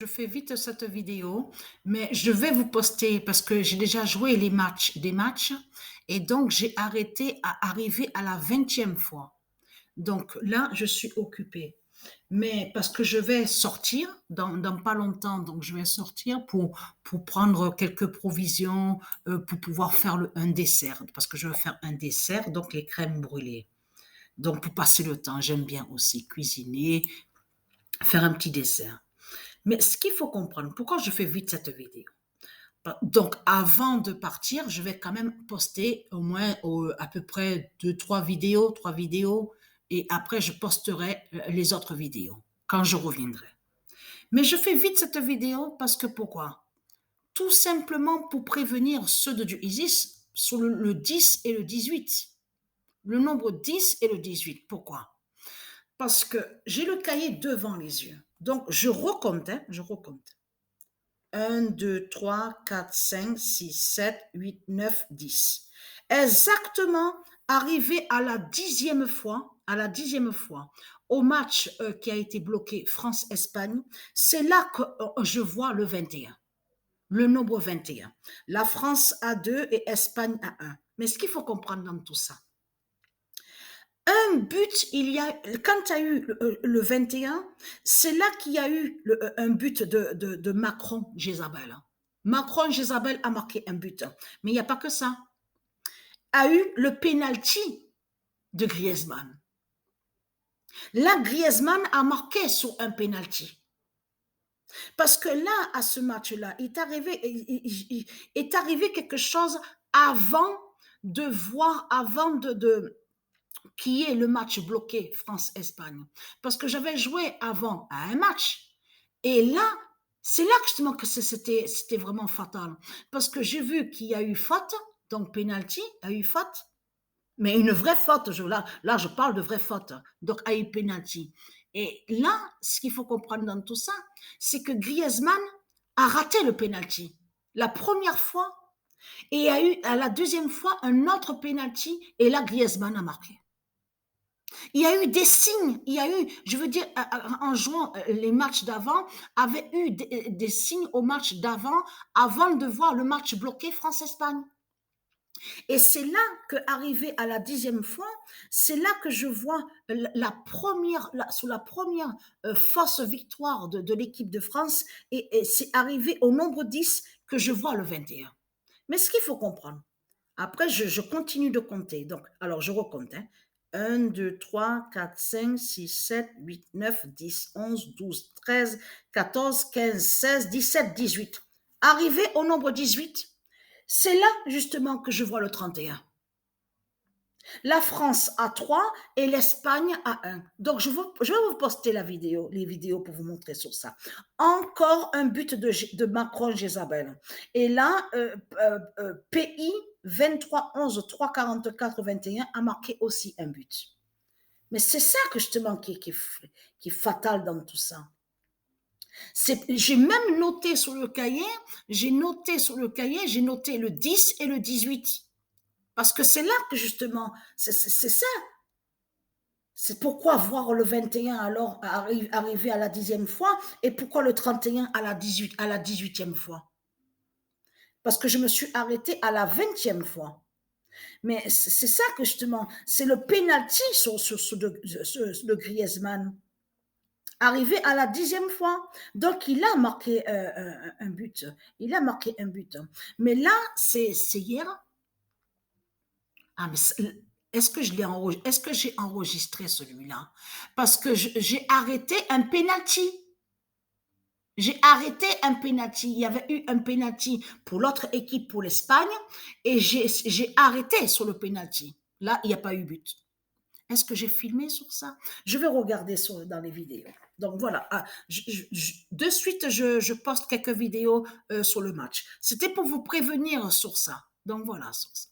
Je fais vite cette vidéo, mais je vais vous poster parce que j'ai déjà joué des matchs et donc j'ai arrêté à arriver à la 20e fois. Donc là, je suis occupée. Mais parce que je vais sortir dans pas longtemps, donc je vais sortir pour prendre quelques provisions, pour pouvoir faire un dessert, parce que je veux faire un dessert, donc les crèmes brûlées. Donc pour passer le temps, j'aime bien aussi cuisiner, faire un petit dessert. Mais ce qu'il faut comprendre, pourquoi je fais vite cette vidéo? Donc, avant de partir, je vais quand même poster au moins à peu près trois vidéos, et après, je posterai les autres vidéos quand je reviendrai. Mais je fais vite cette vidéo parce que pourquoi? Tout simplement pour prévenir ceux du ISIS sur le 10 et le 18. Le nombre 10 et le 18. Pourquoi? Parce que j'ai le cahier devant les yeux. Donc, je recompte, hein, je recompte. 1, 2, 3, 4, 5, 6, 7, 8, 9, 10. Exactement arrivé à la dixième fois, au match qui a été bloqué France-Espagne, c'est là que je vois le 21, le nombre 21. La France a 2 et Espagne a 1. Mais ce qu'il faut comprendre dans tout ça, un but, quand il y a eu le 21, c'est là qu'il y a eu un but de Macron, Jézabel. Macron, Jézabel a marqué un but. Mais il n'y a pas que ça. A eu le penalty de Griezmann. Là, Griezmann a marqué sur un penalty. Parce que là, à ce match-là, est arrivé quelque chose avant de voir, avant qui est le match bloqué France-Espagne. Parce que j'avais joué avant à un match. Et là, c'est là justement que c'était vraiment fatal. Parce que j'ai vu qu'il y a eu faute, donc penalty, il y a eu faute, mais une vraie faute. Là, je parle de vraie faute. Donc, il y a eu penalty. Et là, ce qu'il faut comprendre dans tout ça, c'est que Griezmann a raté le penalty. La première fois, et il y a eu à la deuxième fois un autre penalty, et là, Griezmann a marqué. Il y a eu des signes, il y a eu, je veux dire, en jouant les matchs d'avant, avait eu des signes au match d'avant, avant de voir le match bloqué France-Espagne. Et c'est là qu'arrivé à la dixième fois, c'est là que je vois sous la première fausse victoire de l'équipe de France, et c'est arrivé au nombre 10 que je vois le 21. Mais ce qu'il faut comprendre, après, je continue de compter. Donc, alors, je recompte. 1, 2, 3, 4, 5, 6, 7, 8, 9, 10, 11, 12, 13, 14, 15, 16, 17, 18. Arrivé au nombre 18, c'est là justement que je vois le 31. La France a 3 et l'Espagne a 1. Donc, je vais vous poster les vidéos pour vous montrer sur ça. Encore un but de Macron Jézabel. Et là, PI 23 11 3 44 21 a marqué aussi un but. Mais c'est ça que justement qui est fatal dans tout ça. J'ai même noté sur le cahier, j'ai noté le 10 et le 18. Parce que c'est là que justement, c'est ça. C'est pourquoi voir le 21 alors arriver à la dixième fois, et pourquoi le 31 à la 18e fois. Parce que je me suis arrêtée à la 20e fois. Mais c'est ça que justement, c'est le penalty sur le Griezmann. Arrivé à la 10e fois. Donc, il a marqué un but. Il a marqué un but. Mais là, c'est hier. Ah, mais est-ce que est-ce que j'ai enregistré celui-là? Parce que j'ai arrêté un penalty. J'ai arrêté un penalty. Il y avait eu un penalty pour l'autre équipe, pour l'Espagne, et j'ai arrêté sur le penalty. Là, il n'y a pas eu but. Est-ce que j'ai filmé sur ça? Je vais regarder dans les vidéos. Donc voilà, de suite, je poste quelques vidéos sur le match. C'était pour vous prévenir sur ça. Donc voilà, sur ça.